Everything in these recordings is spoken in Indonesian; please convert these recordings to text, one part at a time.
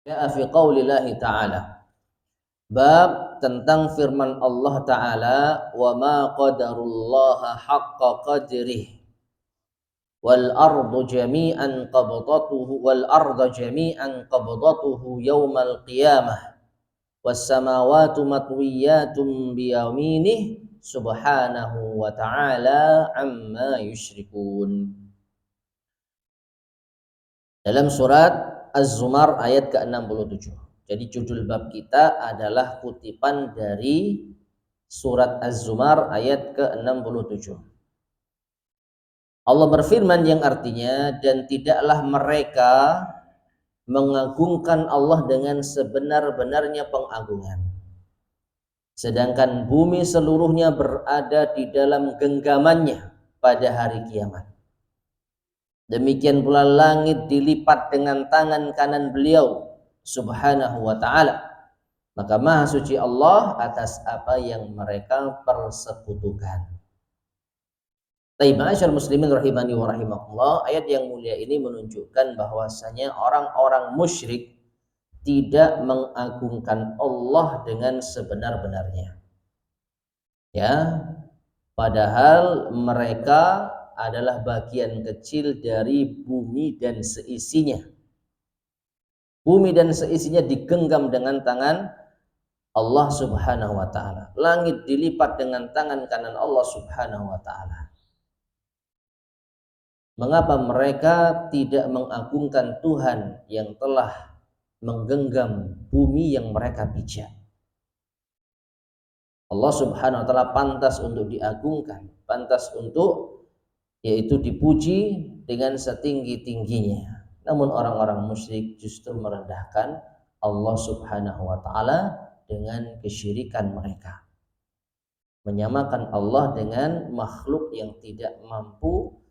Ja'a fi qaulillahi ta'ala. Bab tentang firman Allah Ta'ala, wa ma qadarullaha haqqa qadrih wal arda jami'an qabdatuhu yaumal qiyamah was samawati matwiyatun biyaminih subhanahu wa ta'ala amma yusyrikun. Dalam surat Az-Zumar ayat ke-67. Jadi judul bab kita adalah kutipan dari surat Az-Zumar ayat ke-67. Allah berfirman yang artinya, dan tidaklah mereka mengagungkan Allah dengan sebenar-benarnya pengagungan, sedangkan bumi seluruhnya berada di dalam genggamannya pada hari kiamat. Demikian pula langit dilipat dengan tangan kanan beliau subhanahu wa ta'ala. Maka maha suci Allah atas apa yang mereka persekutukan. Taib ma'asyar muslimin rahimani wa rahimakumullah. Ayat yang mulia ini menunjukkan bahwasanya orang-orang musyrik tidak mengagungkan Allah dengan sebenar-benarnya. Ya, padahal mereka adalah bagian kecil dari bumi dan seisinya. Bumi dan seisinya digenggam dengan tangan Allah subhanahu wa ta'ala. Langit dilipat dengan tangan kanan Allah subhanahu wa ta'ala. Mengapa mereka tidak mengagungkan Tuhan yang telah menggenggam bumi yang mereka pijak? Allah subhanahu wa ta'ala pantas untuk diagungkan, pantas untuk yaitu dipuji dengan setinggi-tingginya. Namun orang-orang musyrik justru merendahkan Allah subhanahu wa ta'ala dengan kesyirikan mereka, menyamakan Allah dengan makhluk yang tidak mampu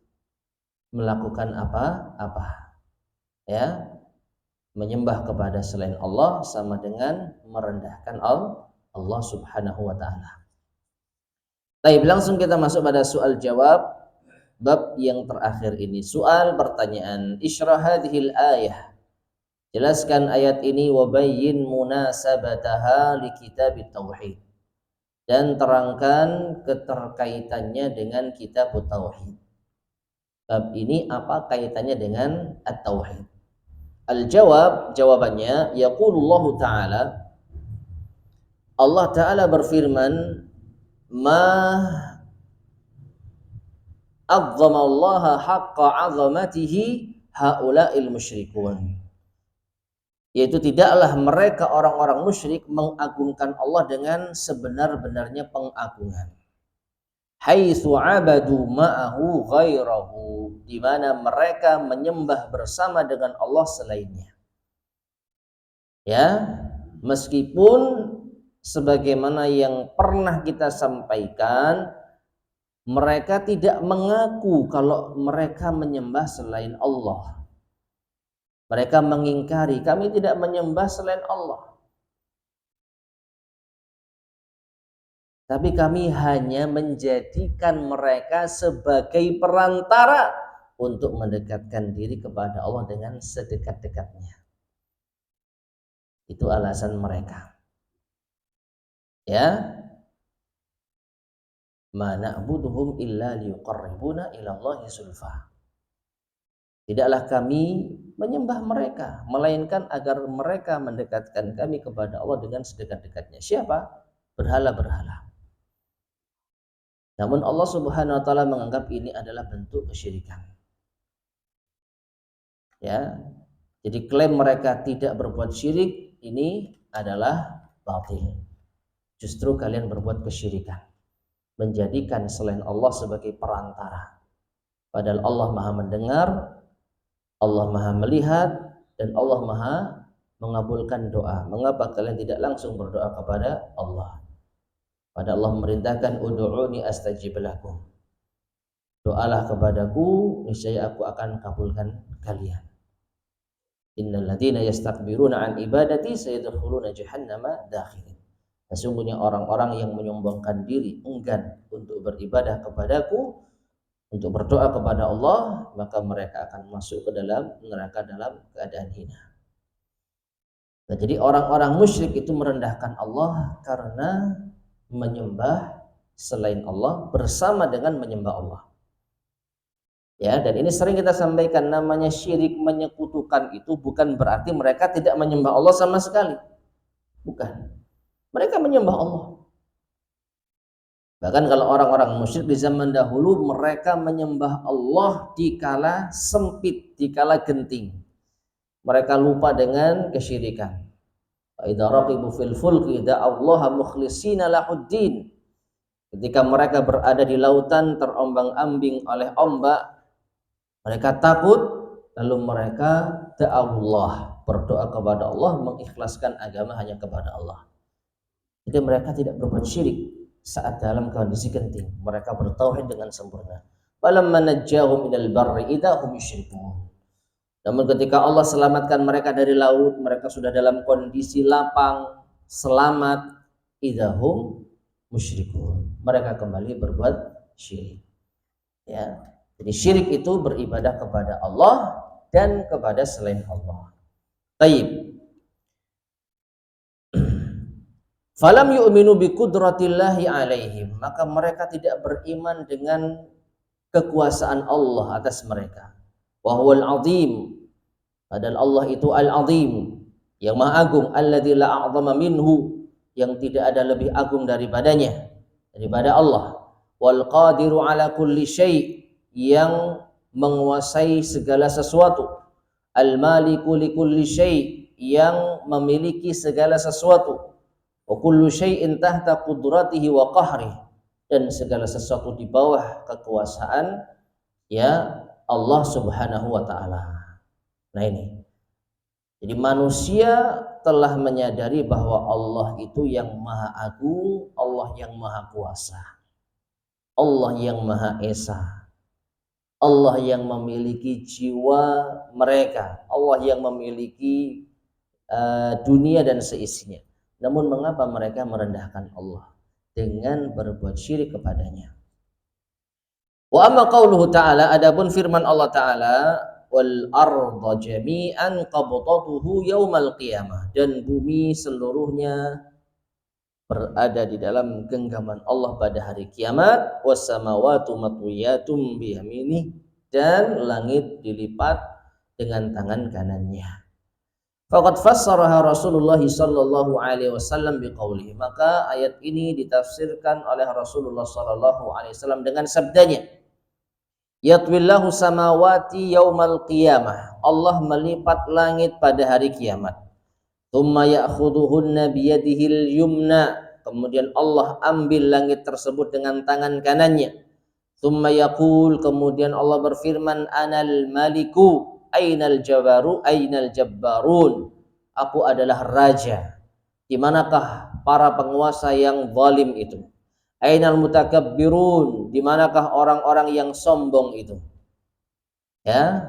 melakukan apa-apa. Ya, menyembah kepada selain Allah sama dengan merendahkan Allah subhanahu wa ta'ala. Baik, langsung kita masuk pada soal jawab bab yang terakhir ini. Soal pertanyaan, isyrah hadhil ayah, jelaskan ayat ini, wa bayyin munasabataha li kitab tauhid, dan terangkan keterkaitannya dengan kitab tauhid. Bab ini apa kaitannya dengan at-tauhid? Al-jawab, jawabannya, yaqulullahu ta'ala, Allah ta'ala berfirman, ma azzamallaha haqqa azamatihi haula'il musyrikun, yaitu tidaklah mereka orang-orang musyrik mengagungkan Allah dengan sebenar-benarnya pengagungan. Haitsu abadu ma'ahu ghairahu, di mana mereka menyembah bersama dengan Allah selainnya. Ya, meskipun sebagaimana yang pernah kita sampaikan, mereka tidak mengaku kalau mereka menyembah selain Allah. Mereka mengingkari, kami tidak menyembah selain Allah, tapi kami hanya menjadikan mereka sebagai perantara untuk mendekatkan diri kepada Allah dengan sedekat-dekatnya. Itu alasan mereka. Ya, ma na'buduhum illa liyuqarribuna ila Allahi zulfa. Tidaklah kami menyembah mereka melainkan agar mereka mendekatkan kami kepada Allah dengan sedekat-dekatnya. Siapa? Berhala-berhala. Namun Allah subhanahu wa ta'ala menganggap ini adalah bentuk kesyirikan. Ya, jadi klaim mereka tidak berbuat syirik ini adalah batil. Justru kalian berbuat kesyirikan, menjadikan selain Allah sebagai perantara. Padahal Allah Maha mendengar, Allah Maha melihat, dan Allah Maha mengabulkan doa. Mengapa kalian tidak langsung berdoa kepada Allah? Padahal Allah memerintahkan, ud'uuni astajib lakum. Doalah kepadaku, niscaya aku akan kabulkan kalian. Innal ladzina yastakbiruna an ibadati sayadkhuluna jahannama dakhirin. Sesungguhnya orang-orang yang menyombongkan diri, enggan untuk beribadah kepadaku, untuk berdoa kepada Allah, maka mereka akan masuk ke dalam neraka dalam keadaan hina. Nah, jadi orang-orang musyrik itu merendahkan Allah karena menyembah selain Allah bersama dengan menyembah Allah. Ya, dan ini sering kita sampaikan, namanya syirik, menyekutukan itu bukan berarti mereka tidak menyembah Allah sama sekali. Bukan. Mereka menyembah Allah. Bahkan kalau orang-orang musyrik di zaman dahulu, mereka menyembah Allah dikala sempit, dikala genting. Mereka lupa dengan kesyirikan. Idza raqibu fil fulki da'allaha mukhlishina lahuddin. Ketika mereka berada di lautan terombang-ambing oleh ombak, mereka takut, lalu mereka da'allah, berdoa kepada Allah, mengikhlaskan agama hanya kepada Allah. Jadi mereka tidak berbuat syirik saat dalam kondisi genting. Mereka bertauhid dengan sempurna. Falamma najjahum ilal barri idza hum yusyrikun. Namun ketika Allah selamatkan mereka dari laut, mereka sudah dalam kondisi lapang, selamat, idza hum musyrikun. Mereka kembali berbuat syirik. Ya. Jadi syirik itu beribadah kepada Allah dan kepada selain Allah. Taib. Falam yu'minu bi qudratillahi alaihim, maka mereka tidak beriman dengan kekuasaan Allah atas mereka. Wa huwal azim, padahal Allah itu al-azim, yang maha agung, alladzi la a'zama minhu, yang tidak ada lebih agung daripadanya, daripada Allah. Wal qadiru ala kulli syai', yang menguasai segala sesuatu. Al maliku li kulli syai', yang memiliki segala sesuatu. Wa kullu syai'in tahta qudratihi wa qahrihi, dan segala sesuatu di bawah kekuasaan ya Allah Subhanahu wa taala. Nah ini. Jadi manusia telah menyadari bahwa Allah itu yang maha agung, Allah yang maha kuasa, Allah yang maha esa, Allah yang memiliki jiwa mereka, Allah yang memiliki dunia dan seisinya. Namun mengapa mereka merendahkan Allah dengan berbuat syirik kepadanya? Wa amma qauluhu ta'ala, adapun firman Allah Ta'ala, wal arda jami'an qabdatuhu yaumal qiyamah, dan bumi seluruhnya berada di dalam genggaman Allah pada hari kiamat, was samawatu matwiyatum biyaminih, dan langit dilipat dengan tangan kanannya. Faqad fassaraha Rasulullah sallallahu alaihi wasallam biqaulihi, maka ayat ini ditafsirkan oleh Rasulullah sallallahu alaihi wasallam dengan sabdanya, yatwillahu samawati yaumal qiyamah, Allah melipat langit pada hari kiamat. Tsumma ya'khudhuhunna biyadihil yumna, kemudian Allah ambil langit tersebut dengan tangan kanannya. Tsumma yaqul, kemudian Allah berfirman, anal maliku ainal jabaru ainal jabbarun, aku adalah raja, di manakah para penguasa yang zalim itu? Ainal mutakabbirun, di manakah orang-orang yang sombong itu? Ya,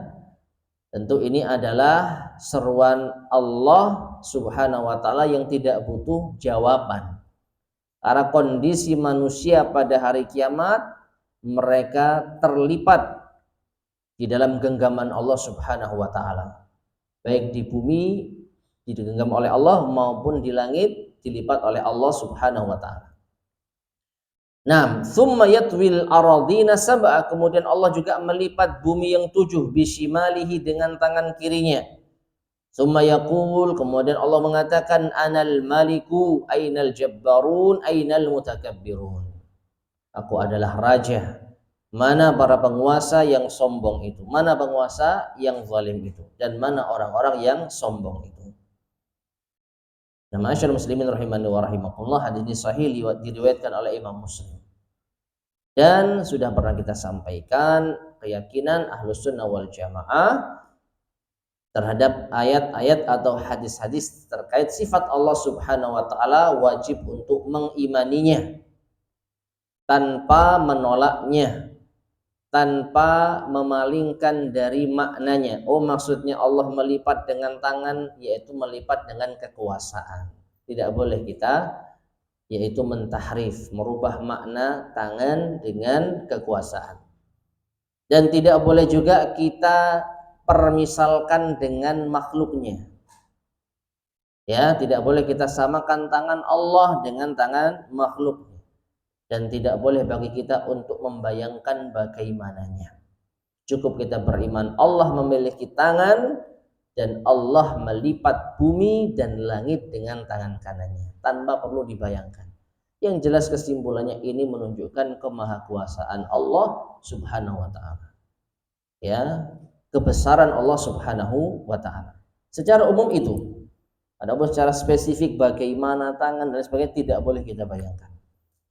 tentu ini adalah seruan Allah Subhanahu wa taala yang tidak butuh jawaban. Karena kondisi manusia pada hari kiamat, mereka terlipat di dalam genggaman Allah Subhanahu wa taala. Baik di bumi digenggam oleh Allah maupun di langit dilipat oleh Allah Subhanahu wa taala. Nah, tsumma yatwil aradina sab'a, kemudian Allah juga melipat bumi yang 7 bisimalihi, dengan tangan kirinya. Tsumma yaqul, kemudian Allah mengatakan, anal maliku ainal jabbarun ainal mutakabbirun, aku adalah raja, mana para penguasa yang sombong itu, mana penguasa yang zalim itu, dan mana orang-orang yang sombong itu. Nah, ma'asyiral muslimin rahimani wa rahimakumullah, hadis ini sahih diriwayatkan oleh Imam Muslim. Dan sudah pernah kita sampaikan keyakinan Ahlus Sunnah wal Jamaah terhadap ayat-ayat atau hadis-hadis terkait sifat Allah Subhanahu wa taala, wajib untuk mengimaninya tanpa menolaknya, tanpa memalingkan dari maknanya. Oh, maksudnya Allah melipat dengan tangan, yaitu melipat dengan kekuasaan. Tidak boleh kita yaitu mentahrif, merubah makna tangan dengan kekuasaan. Dan tidak boleh juga kita permisalkan dengan makhluknya. Ya, tidak boleh kita samakan tangan Allah dengan tangan makhluk, dan tidak boleh bagi kita untuk membayangkan bagaimananya. Cukup kita beriman Allah memiliki tangan dan Allah melipat bumi dan langit dengan tangan kanannya tanpa perlu dibayangkan. Yang jelas kesimpulannya ini menunjukkan kemahakuasaan Allah Subhanahu wa taala. Ya, kebesaran Allah Subhanahu wa taala. Secara umum itu. Adapun secara spesifik bagaimana tangan dan sebagainya tidak boleh kita bayangkan.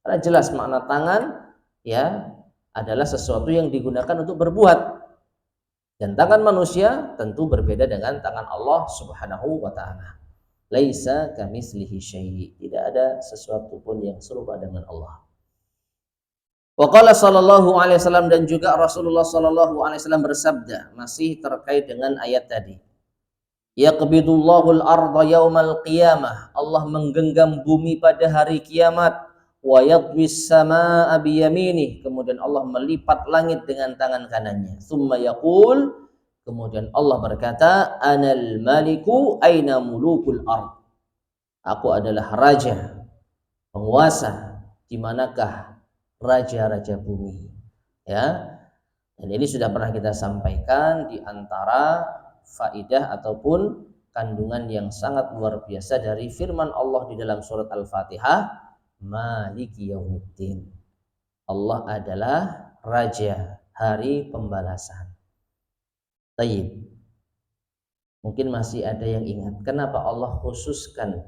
Karena jelas makna tangan ya adalah sesuatu yang digunakan untuk berbuat. Dan tangan manusia tentu berbeda dengan tangan Allah Subhanahu wa taala. Laisa kamitslihi syai'. Tidak ada sesuatu pun yang serupa dengan Allah. Wa qala sallallahu alaihi wasallam, dan juga Rasulullah sallallahu alaihi wasallam bersabda masih terkait dengan ayat tadi. Yaqbidullahul arda yaumal qiyamah. Allah menggenggam bumi pada hari kiamat. Wa yadwis samaa biyaminih. Kemudian Allah melipat langit dengan tangan kanannya. Tsumma yaqul. Kemudian Allah berkata, Anal maliku aina mulukul ard. Aku adalah raja, penguasa. Di manakah raja-raja bumi? Ya. Dan ini sudah pernah kita sampaikan di antara faidah ataupun kandungan yang sangat luar biasa dari firman Allah di dalam surat Al-Fatihah, Maliki Yaumiddin. Allah adalah raja hari pembalasan. Tayyib. Mungkin masih ada yang ingat kenapa Allah khususkan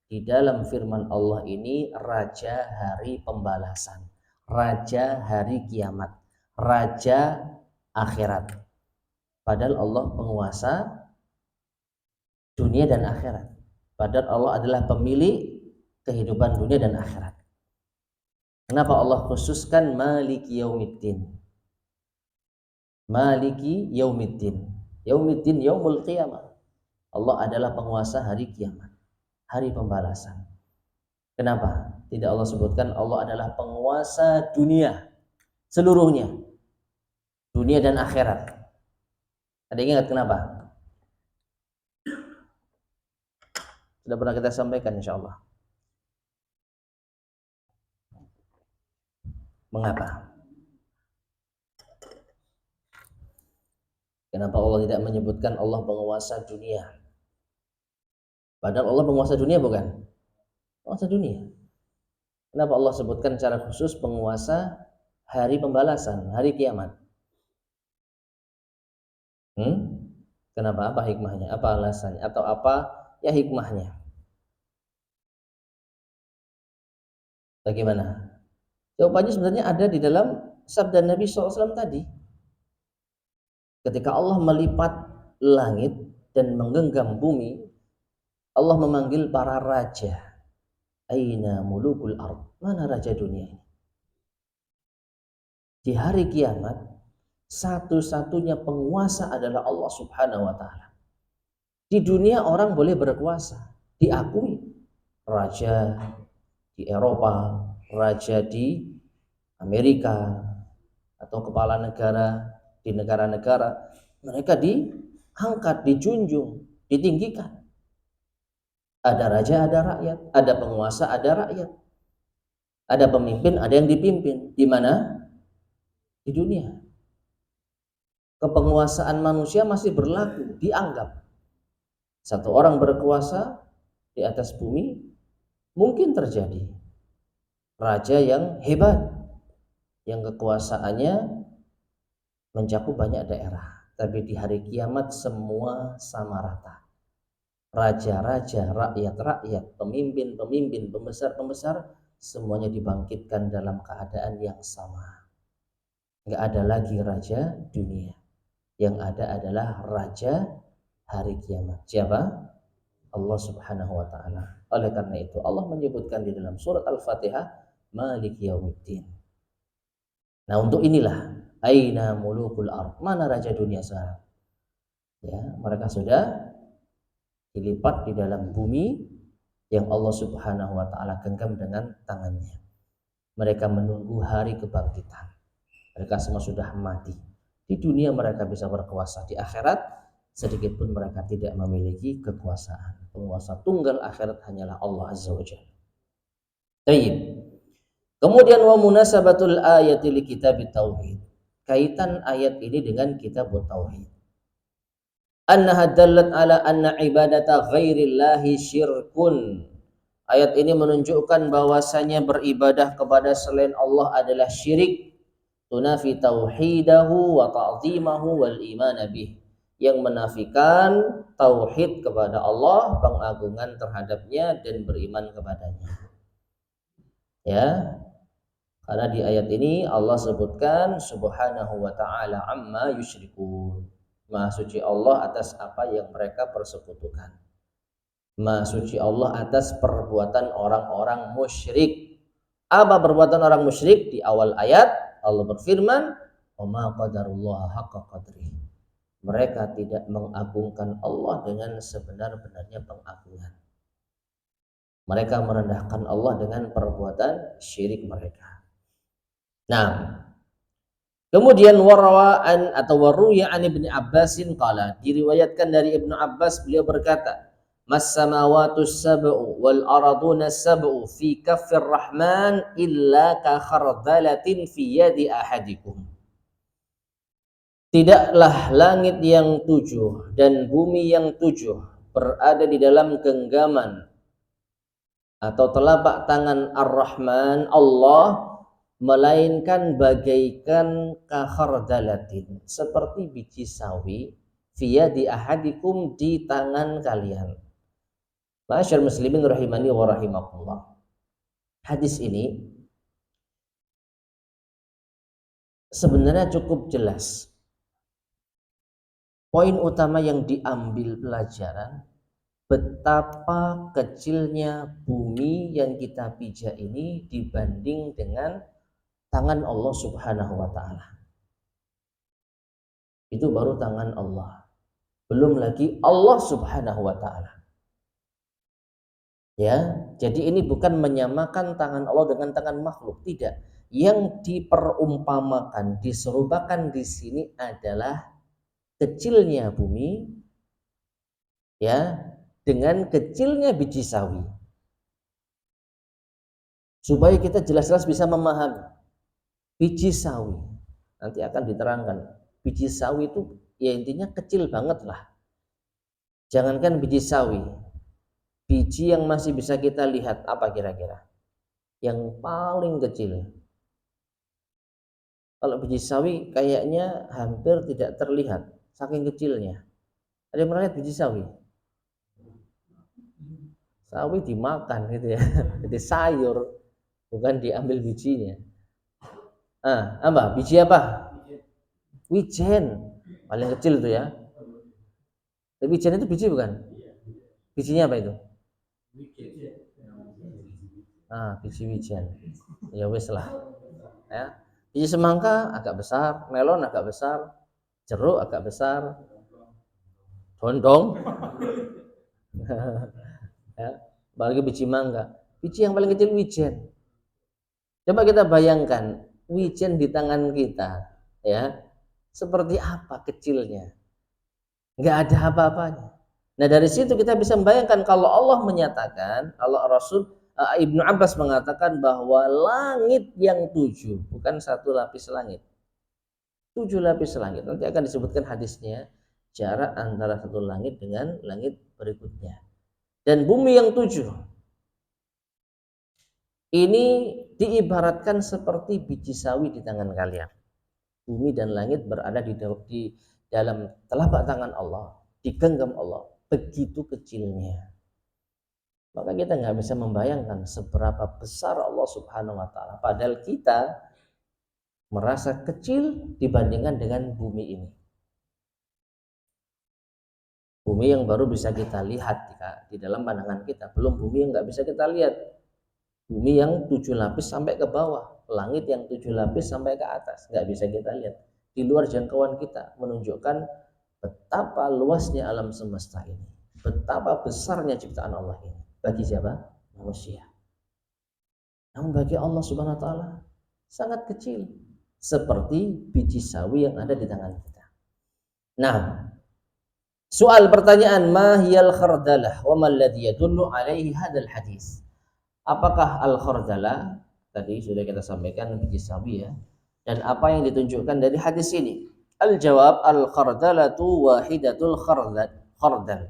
di dalam firman Allah ini raja hari pembalasan, raja hari kiamat, raja akhirat. Padahal Allah penguasa dunia dan akhirat. Padahal Allah adalah pemilik kehidupan dunia dan akhirat. Kenapa Allah khususkan Maliki Yaumiddin? Maliki Yaumiddin. Yaumiddin yaumul qiyamah. Allah adalah penguasa hari kiamat, hari pembalasan. Kenapa? Tidak Allah sebutkan Allah adalah penguasa dunia seluruhnya, dunia dan akhirat. Ada yang ingat kenapa? Sudah pernah kita sampaikan insyaallah. Mengapa? Kenapa Allah tidak menyebutkan Allah penguasa dunia? Padahal Allah penguasa dunia bukan? Penguasa dunia. Kenapa Allah sebutkan secara khusus penguasa hari pembalasan, hari kiamat? Kenapa? Apa hikmahnya? Apa alasannya? Atau apa ya hikmahnya? Bagaimana? Jawabannya sebenarnya ada di dalam sabda Nabi SAW tadi. Ketika Allah melipat langit dan menggenggam bumi, Allah memanggil para raja. Aina mulukul ard. Mana raja dunia ini? Di hari kiamat, satu-satunya penguasa adalah Allah Subhanahu wa taala. Di dunia orang boleh berkuasa, diakui. Raja di Eropa, raja di Amerika, atau kepala negara di negara-negara, mereka diangkat, dijunjung, ditinggikan. Ada raja, ada rakyat, ada penguasa, ada rakyat, ada pemimpin, ada yang dipimpin. Di mana? Di dunia. Kepenguasaan manusia masih berlaku, dianggap. Satu orang berkuasa di atas bumi, mungkin terjadi raja yang hebat, yang kekuasaannya mencakup banyak daerah. Tapi di hari kiamat semua sama rata. Raja-raja, rakyat-rakyat, pemimpin-pemimpin, pembesar-pembesar, semuanya dibangkitkan dalam keadaan yang sama. Nggak ada lagi raja dunia. Yang ada adalah raja hari kiamat. Siapa? Allah Subhanahu wa taala. Oleh karena itu Allah menyebutkan di dalam surat Al-Fatihah Maliki Yaumiddin. Nah, untuk inilah aina mulukul ard. Mana raja dunia sekarang? Ya, mereka sudah dilipat di dalam bumi yang Allah Subhanahu wa taala genggam dengan tangannya. Mereka menunggu hari kebangkitan. Mereka semua sudah mati. Di dunia mereka bisa berkuasa, di akhirat sedikit pun mereka tidak memiliki kekuasaan. Penguasa tunggal akhirat hanyalah Allah Azza wa Jalla. Baik. Kemudian wa munasabatul ayati li kitab tauhid. Kaitan ayat ini dengan kitab tauhid. Annaha dallat ala anna ibadata ghairillahi syirkun. Ayat ini menunjukkan bahwasanya beribadah kepada selain Allah adalah syirik. Tunafi tauhidahu wa ta'zimahu wal iman bih, yang menafikan tauhid kepada Allah, pengagungan terhadapnya dan beriman kepadanya. Ya, karena di ayat ini Allah sebutkan subhanahu wa ta'ala amma yusyrikun. Maha suci Allah atas apa yang mereka persekutukan. Maha suci Allah atas perbuatan orang-orang musyrik. Apa perbuatan orang musyrik? Di awal ayat Allah berfirman, "Wa ma qadarullah haqqa qadrih." Mereka tidak mengagungkan Allah dengan sebenar-benarnya pengagungan. Mereka merendahkan Allah dengan perbuatan syirik mereka. Nah, kemudian warawaan atau waruya an Ibnu Abbasin qala, diriwayatkan dari Ibnu Abbas, beliau berkata, "Mas samawatus sab'u wal arduna sab'u fi kaffir rahman illa ka khardalatin fi yadi ahadikum." Tidaklah langit yang 7 dan bumi yang 7 berada di dalam genggaman atau telapak tangan Ar-Rahman Allah, melainkan bagaikan kakhardalatin, seperti biji sawi, fiya di ahadikum, di tangan kalian. Ma'asyar muslimin rahimani wa rahimakumullah. Hadis ini sebenarnya cukup jelas. Poin utama yang diambil pelajaran, betapa kecilnya bumi yang kita pijak ini dibanding dengan tangan Allah Subhanahu wa ta'ala. Itu baru tangan Allah, belum lagi Allah Subhanahu wa ta'ala. Ya, jadi ini bukan menyamakan tangan Allah dengan tangan makhluk, tidak. Yang diperumpamakan, diserupakan di sini adalah kecilnya bumi, ya, dengan kecilnya biji sawi. Supaya kita jelas-jelas bisa memahami biji sawi. Nanti akan diterangkan. Biji sawi itu ya intinya kecil banget lah. Jangankan biji sawi, biji yang masih bisa kita lihat apa kira-kira? Yang paling kecil. Kalau biji sawi kayaknya hampir tidak terlihat, saking kecilnya. Ada yang pernah lihat biji sawi? Sawi dimakan gitu ya, jadi sayur, bukan diambil bijinya. Apa? Biji apa? Wijen, paling kecil itu ya. Wijen itu biji bukan? Bijinya apa itu? Biji wijen. Ya wis lah. Ya. Biji semangka agak besar, melon agak besar, jeruk agak besar, dondong. Ya, bagi biji mangga. Biji yang paling kecil wijen. Coba kita bayangkan wijen di tangan kita, ya, seperti apa kecilnya. Nggak ada apa-apanya. Nah, dari situ kita bisa membayangkan kalau Allah menyatakan, kalau Rasul Ibnu Abbas mengatakan bahwa langit yang 7, bukan satu lapis langit, 7 lapis langit. Nanti akan disebutkan hadisnya, jarak antara satu langit dengan langit berikutnya. Dan bumi yang 7 ini diibaratkan seperti biji sawi di tangan kalian. Bumi dan langit berada di dalam telapak tangan Allah, digenggam Allah, begitu kecilnya. Maka kita nggak bisa membayangkan seberapa besar Allah Subhanahu wa ta'ala. Padahal kita merasa kecil dibandingkan dengan bumi ini. Bumi yang baru bisa kita lihat di dalam pandangan kita, belum bumi yang nggak bisa kita lihat. Bumi yang 7 lapis sampai ke bawah, langit yang 7 lapis sampai ke atas, nggak bisa kita lihat. Di luar jangkauan kita, menunjukkan betapa luasnya alam semesta ini, betapa besarnya ciptaan Allah ini. Bagi siapa? Manusia. Namun bagi Allah Subhanahu wa ta'ala sangat kecil, seperti biji sawi yang ada di tangan kita. Nah, Soal pertanyaan, ma hiyal khardalah wa ma alladhi yadullu alaihi hadzal hadis. Apakah al khardalah? Tadi sudah kita sampaikan biji sawi ya. Dan apa yang ditunjukkan dari hadis ini? Al jawab, al khardalatu wahidatul khardal.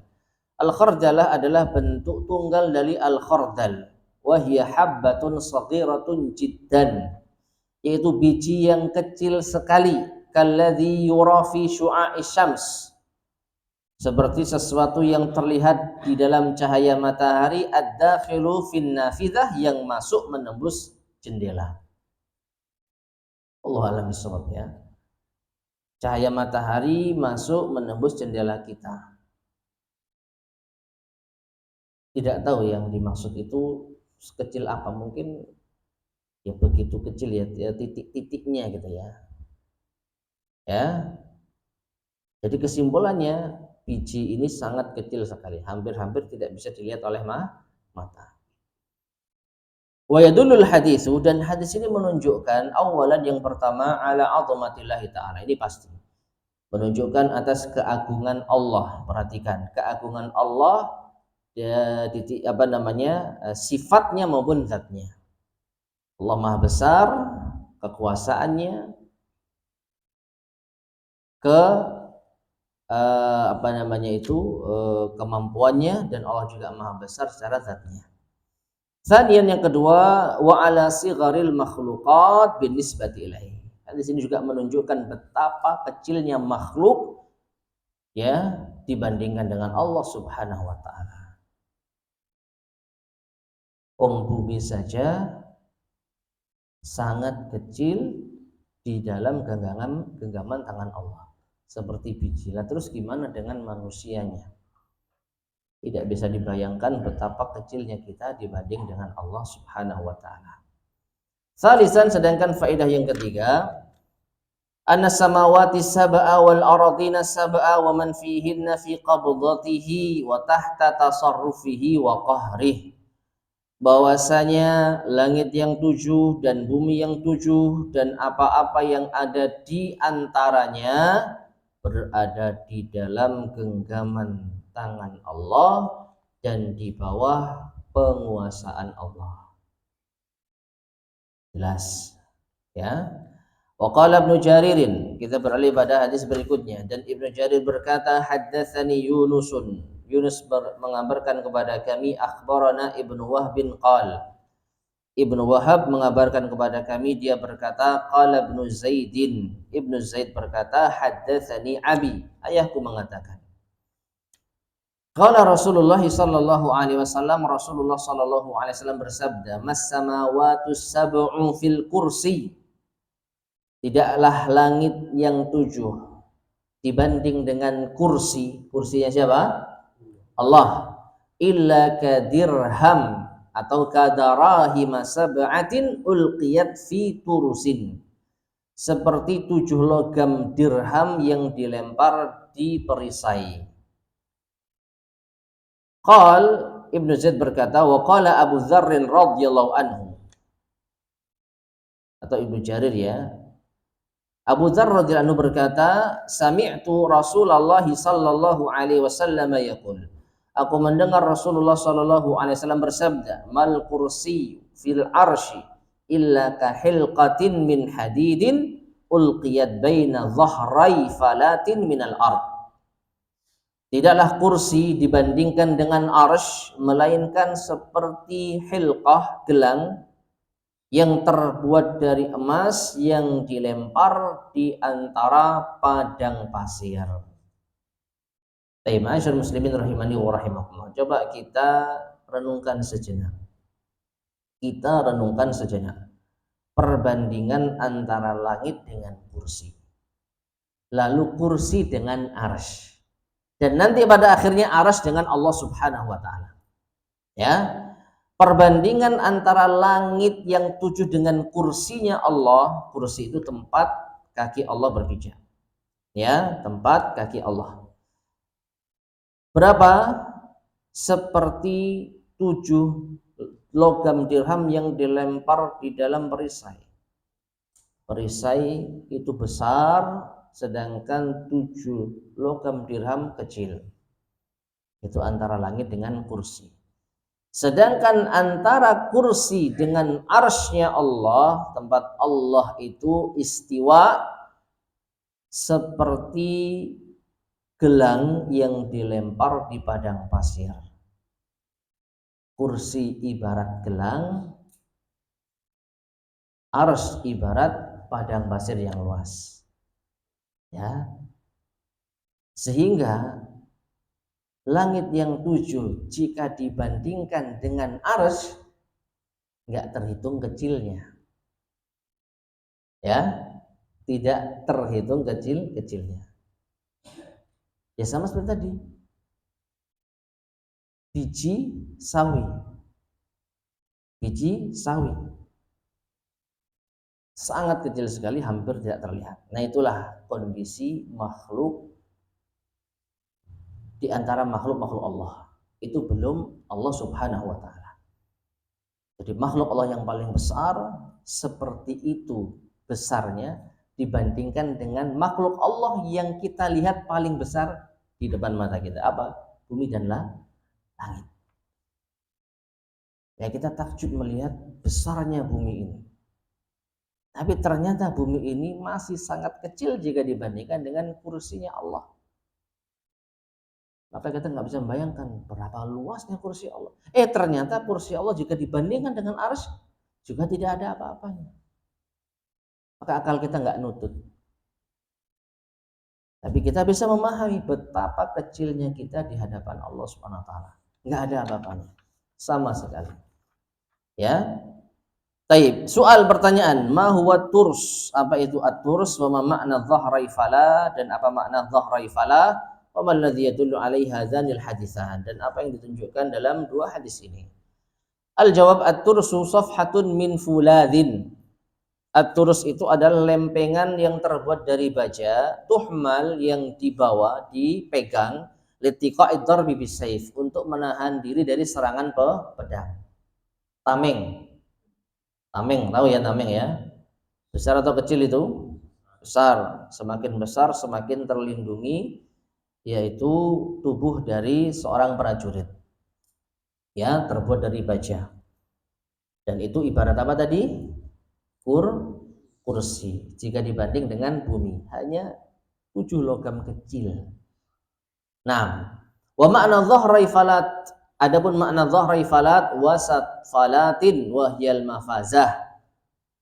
Al khardalah adalah bentuk tunggal dari al khardal. Wa hiya habbatun saghiratun jiddan. Yaitu biji yang kecil sekali, kalladzi yura fi syu'a'is syams. Seperti sesuatu yang terlihat di dalam cahaya matahari, ad-dakhilu fin nafidah, yang masuk menembus jendela. Allah alam bisawab ya. Cahaya matahari masuk menembus jendela kita. Tidak tahu yang dimaksud itu sekecil apa, mungkin ya begitu kecil ya titik-titiknya gitu ya. Ya. Jadi kesimpulannya, biji ini sangat kecil sekali, hampir-hampir tidak bisa dilihat oleh mata. Wa yadullul hadisu, dan hadis ini menunjukkan awalan, yang pertama, ala azamatillahi ta'ala, ini pasti menunjukkan atas keagungan Allah. Perhatikan, keagungan Allah ya, sifatnya maupun zatnya. Allah Maha Besar, kekuasaannya, kemampuannya, dan Allah juga Maha Besar secara zatnya. Tsaniyan, yang kedua, wa ala sigharil makhluqat binisbati ilaihi. Hadis ini juga menunjukkan betapa kecilnya makhluk ya dibandingkan dengan Allah Subhanahu wa taala. Bumi saja sangat kecil di dalam genggaman tangan Allah, seperti biji. Lah terus gimana dengan manusianya? Tidak bisa dibayangkan betapa kecilnya kita dibanding dengan Allah Subhanahu wa taala. Salisan, sedangkan faedah yang ketiga, anna samawati sab'a wal ardina sab'a wa man fihinna fi qabdatihi wa tahta tasarrufihi wa qahrihi. Bahwasanya langit yang 7 dan bumi yang 7 dan apa-apa yang ada di antaranya berada di dalam genggaman tangan Allah dan di bawah penguasaan Allah. Jelas ya. Wa qala Ibnu Jaririn, kita beralih pada hadis berikutnya, dan Ibnu Jarir berkata, haddatsani Yunusun, Yunus mengabarkan kepada kami, akhbarana Ibnu Wahb bin qal, Ibnu Wahab mengabarkan kepada kami, dia berkata, qala Ibnu Zaidin, Ibnu Zaid berkata, haddatsani abi, ayahku mengatakan, qala Rasulullah sallallahu alaihi wasallam, Rasulullah sallallahu alaihi wasallam bersabda, mas samawatu sab'u fil kursi, tidaklah langit yang 7 dibanding dengan kursi. Kursinya siapa? Allah. Illa kadirham atau kadarahima sab'atin ulqiyat fi turusin, seperti 7 logam dirham yang dilempar di perisai. Qal, Ibnu Zaid berkata, wa qala Abu Dzarr radhiyallahu anhu, atau Ibnu Jarir ya, Abu Dzarr radhiyallahu anhu berkata, sami'tu Rasulullah sallallahu alaihi wasallam yaqul, aku mendengar Rasulullah sallallahu alaihi wasallam bersabda, mal kursi fil arsy illa kahilqatin min hadidin ulqiyat baina dhahrai falatin minal ard. Tidaklah kursi dibandingkan dengan arsy melainkan seperti hilqah, gelang yang terbuat dari emas yang dilempar di antara padang pasir. Ma'asyiral muslimin rahimani wa rahimakumullah. Coba kita renungkan sejenak. Perbandingan antara langit dengan kursi. Lalu kursi dengan arsy. Dan nanti pada akhirnya arsy dengan Allah Subhanahu wa taala. Ya. Perbandingan antara langit yang 7 dengan kursinya Allah. Kursi itu tempat kaki Allah berpijak. Ya, tempat kaki Allah. Berapa? Seperti 7 logam dirham yang dilempar di dalam perisai. Perisai itu besar, sedangkan 7 logam dirham kecil. Itu antara langit dengan kursi. Sedangkan antara kursi dengan arsy-Nya Allah, tempat Allah itu istiwa seperti gelang yang dilempar di padang pasir. Kursi ibarat gelang, arsy ibarat padang pasir yang luas. Ya. Sehingga langit yang 7 jika dibandingkan dengan arsy nggak terhitung kecilnya. Ya, tidak terhitung kecilnya. Ya sama seperti tadi. Biji sawi. Biji sawi. Sangat kecil sekali, hampir tidak terlihat. Nah, itulah kondisi makhluk di antara makhluk-makhluk Allah. Itu belum Allah Subhanahu wa taala. Jadi makhluk Allah yang paling besar seperti itu besarnya dibandingkan dengan makhluk Allah yang kita lihat paling besar di depan mata kita. Apa? Bumi dan langit. Ya, kita takjub melihat besarnya bumi ini. Tapi ternyata bumi ini masih sangat kecil jika dibandingkan dengan kursinya Allah. Maka kita nggak bisa membayangkan berapa luasnya kursi Allah. Ternyata kursi Allah jika dibandingkan dengan arsy juga tidak ada apa-apanya. Maka akal kita nggak nutut. Tapi kita bisa memahami betapa kecilnya kita di hadapan Allah Subhanahu wa taala. Nggak ada apa-apanya. Sama sekali. Ya. Taib, soal pertanyaan, ma huwa turs? Apa itu at-turs? Wa ma makna dhahrai fala? Dan apa makna dhahrai fala? Wa ma alladhi yadullu alaihi hadzanil haditsan? Dan apa yang ditunjukkan dalam dua hadis ini? Al-jawab, at-tursu safhatun min fuladin. At-turs itu adalah lempengan yang terbuat dari baja, tuhmal yang dibawa, dipegang, litiqa'id darbi bisayf, untuk menahan diri dari serangan pedang. Tameng. Tameng, tahu ya tameng ya? Besar atau kecil itu? Besar. Semakin besar semakin terlindungi, yaitu tubuh dari seorang prajurit. Ya, terbuat dari baja. Dan itu ibarat apa tadi? Kursi. Jika dibanding dengan bumi, hanya 7 logam kecil. Nah, wa makna dhahrai falat. Adapun makna dhahrai falat, wasat falatin wahyal mafazah,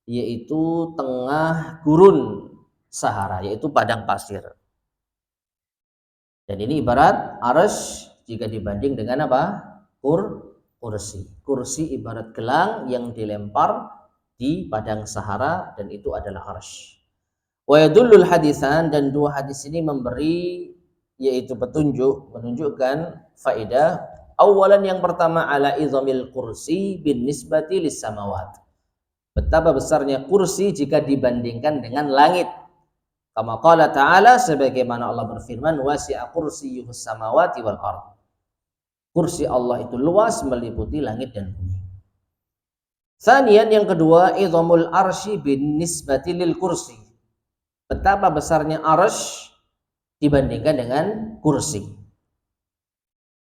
yaitu tengah gurun Sahara, yaitu padang pasir. Dan ini ibarat arsy jika dibanding dengan apa? Kursi. Kursi ibarat gelang yang dilempar di padang Sahara, dan itu adalah arsy. Wa yadullul hadisan, dan dua hadis ini memberi yaitu petunjuk, menunjukkan faedah. Awalan, yang pertama, ala izamil kursi bin nisbati lis samawat. Betapa besarnya kursi jika dibandingkan dengan langit. Kama qala ta'ala, sebagaimana Allah berfirman, wasi'a kursiyyuhus samawati wal ardh. Kursi Allah itu luas, meliputi langit dan bumi. Tsaniyan, yang kedua, izamul arsy bin nisbati lil kursi. Betapa besarnya arsy dibandingkan dengan kursi.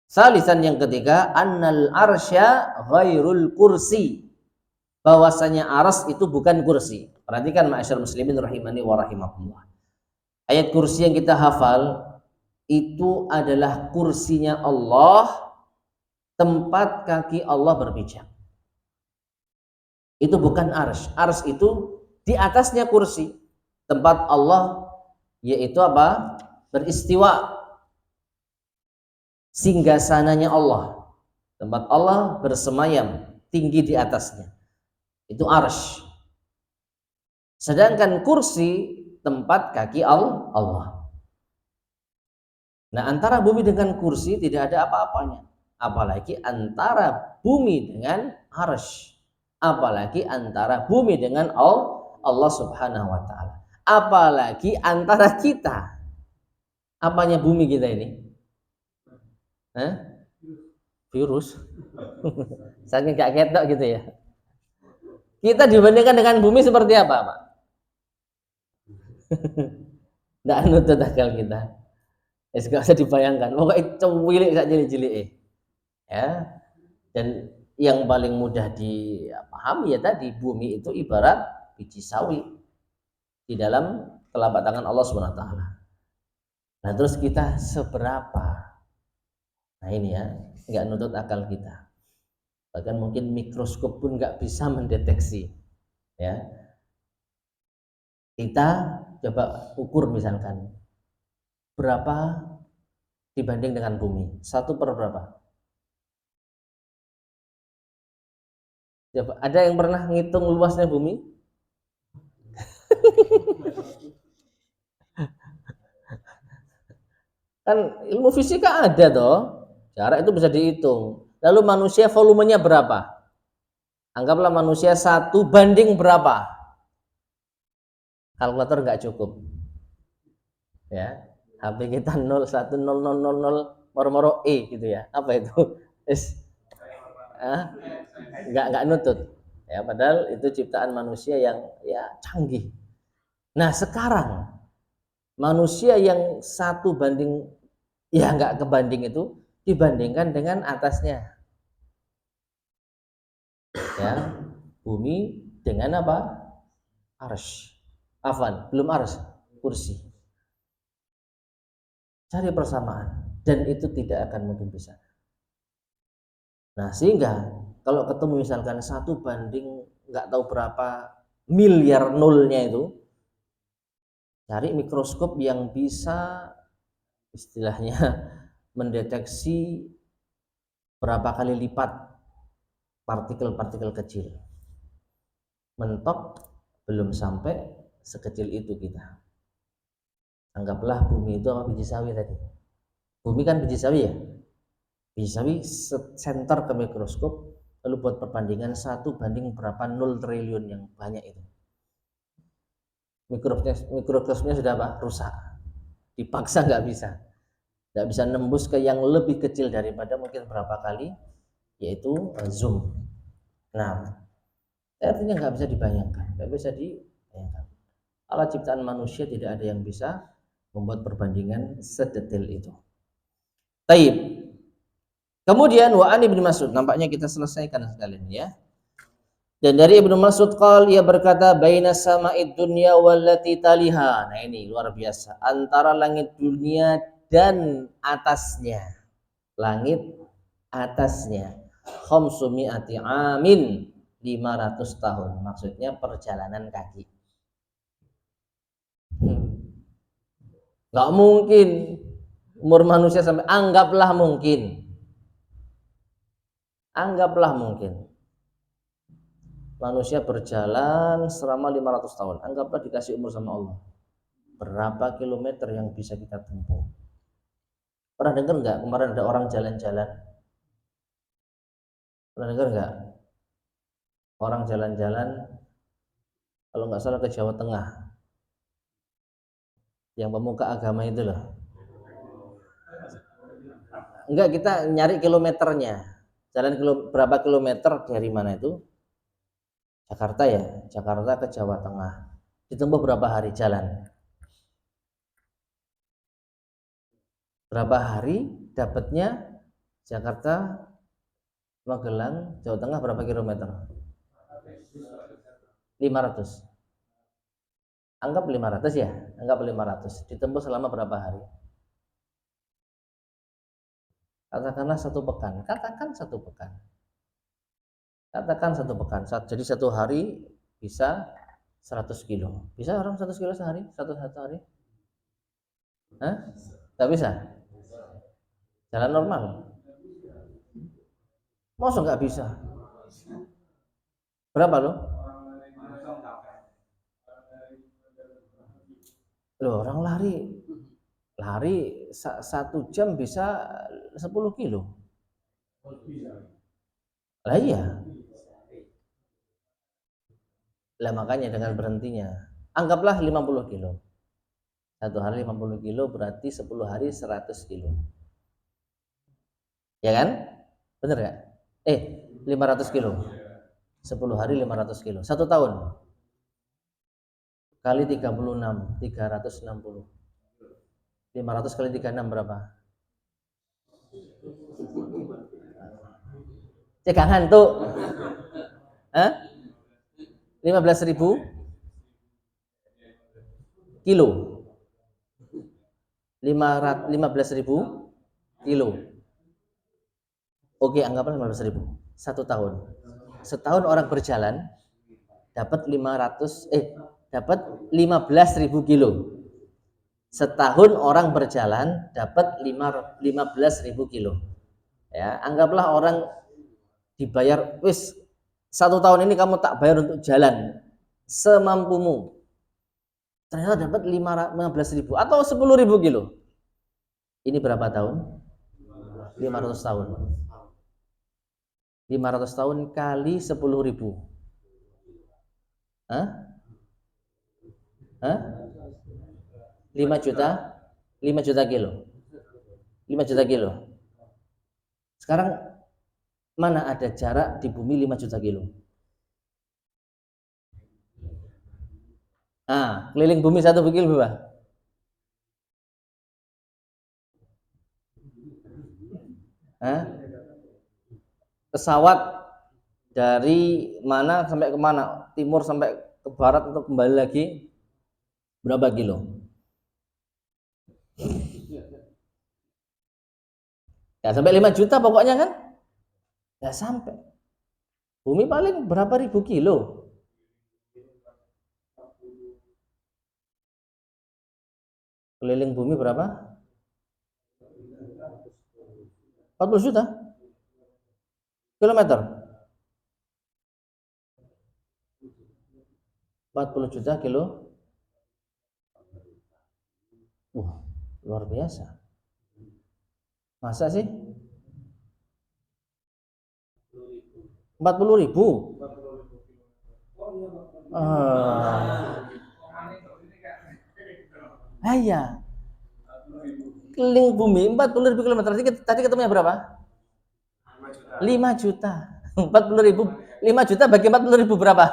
Salisan, yang ketiga, annal arsya ghairul kursi. Bahwasanya arsy itu bukan kursi. Perhatikan ma'asyar muslimin rahimani wa rahimakumullah. Ayat kursi yang kita hafal itu adalah kursinya Allah, tempat kaki Allah berpijak. Itu bukan arsy. Arsy itu di atasnya kursi, tempat Allah yaitu apa? Beristiwa. Singgasananya Allah, tempat Allah bersemayam tinggi di atasnya, itu arsy. Sedangkan kursi tempat kaki Allah. Nah, antara bumi dengan kursi tidak ada apa-apanya, apalagi antara bumi dengan arsy, apalagi antara bumi dengan Allah Subhanahu wa taala, apalagi antara kita. Apanya bumi kita ini? Virus. Saking gak ketok gitu ya. Kita dibandingkan dengan bumi seperti apa, Pak? Nggak nutut akal kita. Gak usah dibayangkan. Pokoknya cuwilik sak cilik-cilik. Ya. Dan yang paling mudah dipahami ya tadi, bumi itu ibarat biji sawi di dalam telapak tangan Allah Subhanahu wa taala. Nah, terus kita seberapa? Nah, ini ya, nggak nutut akal kita. Bahkan mungkin mikroskop pun nggak bisa mendeteksi. Ya. Kita coba ukur misalkan berapa dibanding dengan bumi. 1/berapa? Coba, ada yang pernah ngitung luasnya bumi? Kan ilmu fisika ada toh, jarak itu bisa dihitung. Lalu manusia volumenya berapa? Anggaplah manusia 1 banding berapa? Kalkulator nggak cukup. Ya, HP kita 0,10000 moro-moro gitu ya. Apa itu? Nggak nutut. Ya, padahal itu ciptaan manusia yang ya canggih. Nah, sekarang manusia yang 1 banding ya nggak kebanding itu dibandingkan dengan atasnya. Ya, bumi dengan apa? Arsy. Afan, belum arsy, kursi. Cari persamaan dan itu tidak akan mungkin bisa. Nah, sehingga kalau ketemu misalkan 1 banding nggak tahu berapa miliar nolnya itu, cari mikroskop yang bisa istilahnya mendeteksi berapa kali lipat partikel-partikel kecil. Mentok belum sampai sekecil itu kita. Anggaplah bumi itu apa biji sawi tadi. Bumi kan biji sawi ya. Biji sawi center ke mikroskop lalu buat perbandingan 1 banding berapa 0 triliun yang banyak itu. Mikroskopnya sudah apa? Rusak. Dipaksa nggak bisa nembus ke yang lebih kecil daripada mungkin berapa kali, yaitu zoom. Nah, artinya nggak bisa dibayangkan, nggak bisa dibayangkan. Alat ciptaan manusia tidak ada yang bisa membuat perbandingan sedetail itu. Taib. Kemudian wa an Ibnu Mas'ud, nampaknya kita selesaikan sekalian ya. Dan dari Ibnu Mas'ud qal, ia berkata baina sama'id dunya wallati taliha. Nah, ini luar biasa. Antara langit dunia dan atasnya. Langit atasnya. Khamsumi'ati amin, 500 tahun. Maksudnya perjalanan kaki. Nggak mungkin umur manusia sampai, anggaplah mungkin manusia berjalan selama 500 tahun, anggaplah dikasih umur sama Allah, berapa kilometer yang bisa kita tempuh? Pernah dengar nggak kemarin ada orang jalan-jalan? Pernah dengar nggak orang jalan-jalan, kalau nggak salah ke Jawa Tengah, yang pemuka agama itu loh? Enggak, kita nyari kilometernya. Jalan berapa kilometer dari mana itu? Jakarta ya, Jakarta ke Jawa Tengah. Ditempuh berapa hari jalan? Berapa hari dapatnya Jakarta Magelang Jawa Tengah berapa kilometer? 500. Anggap 500 ya, anggap 500. Ditempuh selama berapa hari? Katakanlah 1 pekan. Katakan 1 pekan. Jadi 1 hari bisa 100 kilo. Bisa orang 100 kilo sehari? Satu hari? Hah? Gak bisa? Jalan normal? Masa nggak bisa? Berapa lo? Loh, orang lari 1 jam bisa 10 kilo. Lah iya. Lah makanya dengan berhentinya. Anggaplah 50 kilo. 1 hari 50 kilo berarti 10 hari 100 kilo. Ya kan? Bener gak? 500 kilo. 10 hari 500 kilo. 1 tahun. Kali 36, 360. 500 kali 36 berapa? Cekang hantu. Hah? 15.000 kilo. 15.000 kilo. Oke, anggaplah 15.000. 1 tahun. Setahun orang berjalan dapat 15.000 kilo. Setahun orang berjalan dapat 15.000 kilo. Ya, anggaplah orang dibayar, wis 1 tahun ini kamu tak bayar untuk jalan semampumu. Ternyata dapat 15.000 atau 10.000 kilo. Ini berapa tahun? 500 tahun. 500 tahun kali 10.000. Hah? 5 juta? 5 juta kilo. 5 juta kilo. Sekarang mana ada jarak di bumi 5 juta kilo? Keliling bumi 1 kilo berapa? Pesawat dari mana sampai ke mana? Timur sampai ke barat atau kembali lagi berapa kilo? Ya sampai 5 juta pokoknya kan? Ya sampai. Bumi paling berapa ribu kilo? Keliling bumi berapa? 40 juta kilometer. 40 juta kilo. Luar biasa. Masa sih? 40.000. Iya. Keliling bumi 40.000 kilometer. Tadi ketemunya berapa? 5 juta. 40.000. 5 juta bagi 40.000 berapa?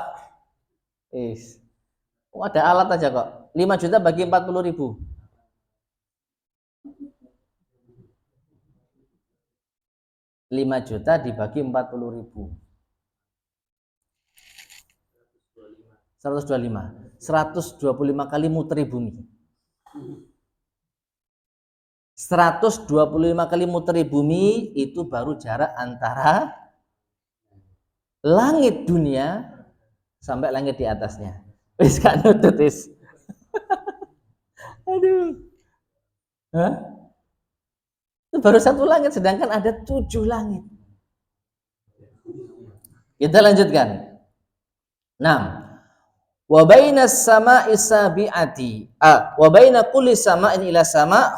Ada alat aja kok. 5 juta bagi 40.000. 5 juta dibagi 40.000. 125 kali muteri bumi. 125 kali muteri bumi itu baru jarak antara langit dunia sampai langit di atasnya. Wis gak nutut wis. Aduh. Itu baru 1 langit, sedangkan ada 7 langit. Kita lanjutkan. 6. Wa bainas sama'i sabi'ati wa baina kulli sama'in ila sama'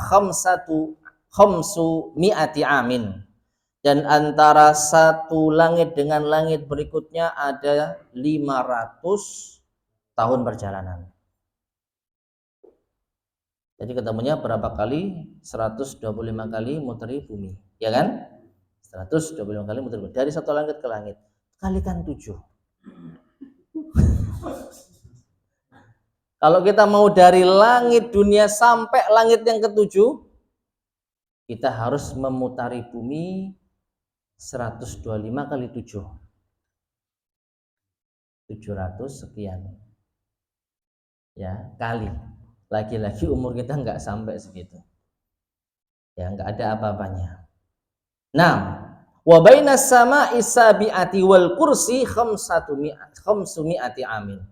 khamsu mi'ati amin. Dan antara satu langit dengan langit berikutnya ada 500 tahun perjalanan. Jadi ketemunya berapa kali? 125 kali muteri bumi, ya kan? 125 kali muteri bumi dari satu langit ke langit. Kalikan 7. Kalau kita mau dari langit dunia sampai langit yang ke-7, kita harus memutari bumi 125 kali 7. 700 sekian. Ya, kali. Lagi-lagi umur kita nggak sampai segitu. Ya, nggak ada apa-apanya. Nah, wa bainas sama'i sabi'ati wal kursi khamsumi'ati amin.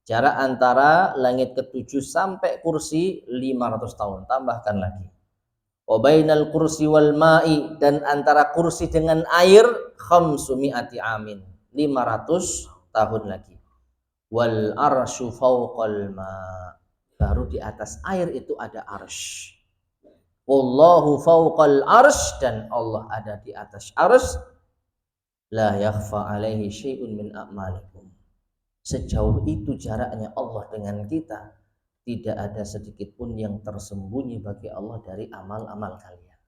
Jarak antara langit ke-7 sampai kursi 500 tahun. Tambahkan lagi. Wa bainal kursi wal ma'i, dan antara kursi dengan air khamsumi'ati amin. 500 tahun lagi. Wal arsyu fawqal ma'. Baru di atas air itu ada arsy. Wallahu fawqal arsy, dan Allah ada di atas arsy. La yakhfa alaihi syai'un min a'malikum. Sejauh itu jaraknya Allah dengan kita, tidak ada sedikit pun yang tersembunyi bagi Allah dari amal-amal kalian.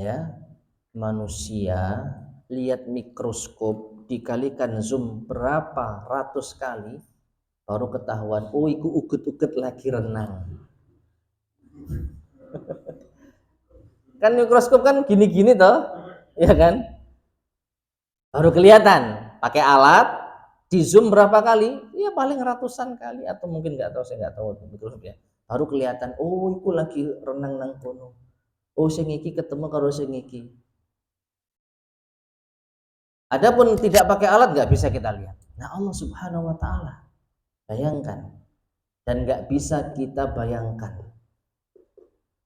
Ya, manusia lihat mikroskop dikalikan zoom berapa ratus kali, baru ketahuan, oh iku uget-uget lagi renang. Kan mikroskop kan gini-gini toh, ya kan? Baru kelihatan, pakai alat, di zoom berapa kali? Ya paling ratusan kali atau mungkin nggak tahu, saya nggak tahu mikroskop ya. Baru kelihatan, oh iku lagi renang nang kono. Oh sing iki ketemu karo sing iki. Adapun tidak pakai alat nggak bisa kita lihat. Nah Allah Subhanahu Wa Taala, bayangkan, dan nggak bisa kita bayangkan,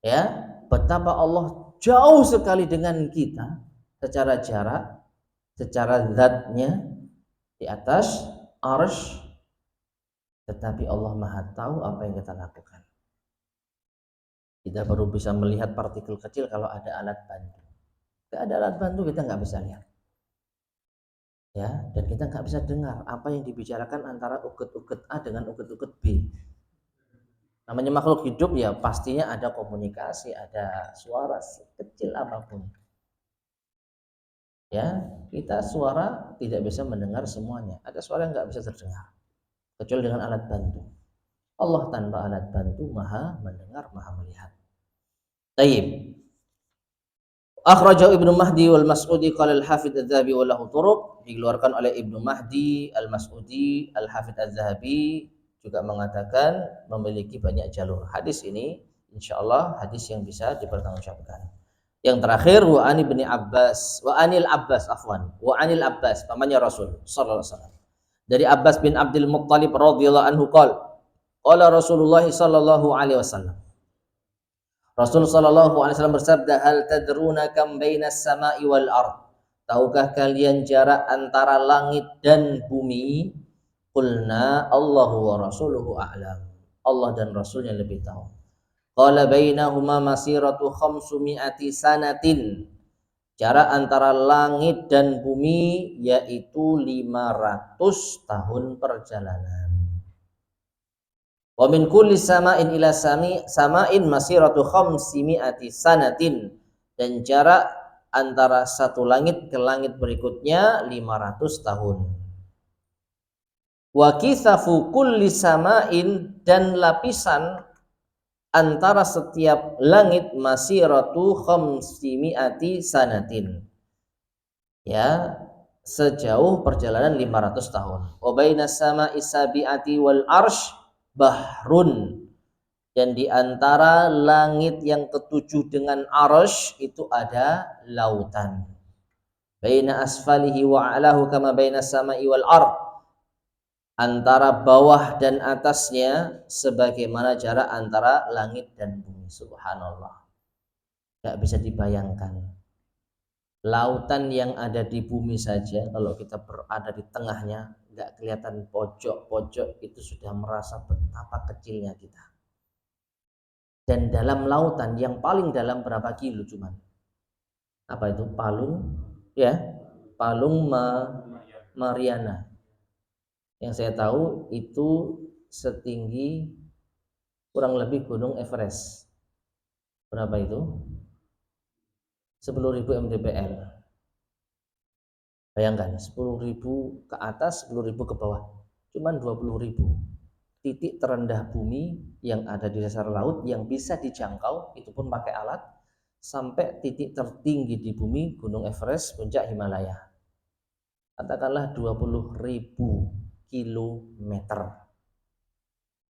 ya betapa Allah jauh sekali dengan kita secara jarak, secara zatnya di atas arsy, tetapi Allah Maha tahu apa yang kita lakukan. Kita baru bisa melihat partikel kecil kalau ada alat bantu. Tidak ada alat bantu kita nggak bisa lihat. Ya, dan kita nggak bisa dengar apa yang dibicarakan antara uget-uget A dengan uget-uget B. Namanya makhluk hidup ya pastinya ada komunikasi, ada suara kecil apapun. Ya, kita suara tidak bisa mendengar semuanya. Ada suara yang nggak bisa terdengar kecuali dengan alat bantu. Allah tanpa alat bantu maha mendengar, maha melihat. Tayyib. Akhrajahu Ibnu Mahdi wal Mas'udi qala al-Hafidz Az-Dzahabi wa lahu turuq, dikeluarkan oleh Ibnu Mahdi, Al-Mas'udi, Al-Hafidz Az-Dzahabi juga mengatakan memiliki banyak jalur. Hadis ini insyaallah hadis yang bisa dipertanggungjawabkan. Yang terakhir wa ani bin Abbas, wa anil Abbas afwan, wa anil Abbas pamannya Rasul sallallahu alaihi wasallam. Dari Abbas bin Abdul Muttalib radhiyallahu anhu qala Rasulullah sallallahu alaihi wasallam. Rasul sallallahu alaihi wasallam bersabda, hal tadruna kam bainas sama'i wal ard? Tahukah kalian jarak antara langit dan bumi? Qulna Allahu wa rasuluhu a'lam. Allah dan Rasulnya lebih tahu. Qala bainahuma masiratu khamsumi'ati sanatin. Jarak antara langit dan bumi yaitu 500 tahun perjalanan. Wa min kulli sama'in ila sama'in masiratu khamsimi'ati sanatin, dan jarak antara satu langit ke langit berikutnya 500 tahun. Wa kithafu kulli sama'in, dan lapisan antara setiap langit masiratu khamsimi'ati sanatin, ya sejauh perjalanan 500 tahun. Wa bainas sama'i sabi'ati wal arsh bahrun, dan di antara langit yang ketujuh dengan arsh itu ada lautan. Baina asfalihi wa a'lahu kama baina sama'i wal ard, antara bawah dan atasnya sebagaimana jarak antara langit dan bumi. Subhanallah, gak bisa dibayangkan. Lautan yang ada di bumi saja kalau kita berada di tengahnya nggak kelihatan pojok-pojok, itu sudah merasa betapa kecilnya kita. Dan dalam lautan yang paling dalam berapa kilo cuman? Apa itu? Palung, ya, Palung Mariana. Yang saya tahu itu setinggi kurang lebih Gunung Everest. Berapa itu? 10.000 mdpl. Bayangkan 10.000 ke atas, 10.000 ke bawah, cuman 20.000. Titik terendah bumi yang ada di dasar laut yang bisa dijangkau itu pun pakai alat, sampai titik tertinggi di bumi Gunung Everest, puncak Himalaya. Katakanlah 20.000 kilometer.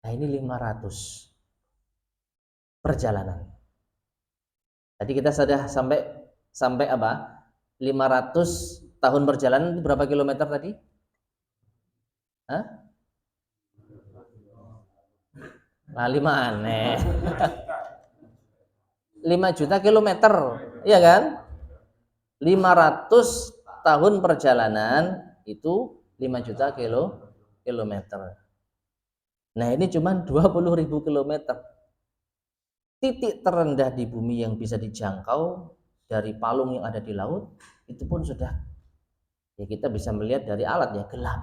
Nah ini 500 perjalanan. Tadi kita sudah sampai apa? 500 tahun perjalanan itu berapa kilometer tadi? Hah? Lali mana? 5 juta kilometer, iya kan? 500 tahun perjalanan itu 5 juta kilometer. Nah ini cuma 20.000 kilometer. Titik terendah di bumi yang bisa dijangkau dari palung yang ada di laut itu pun sudah, ya kita bisa melihat dari alat, ya gelap.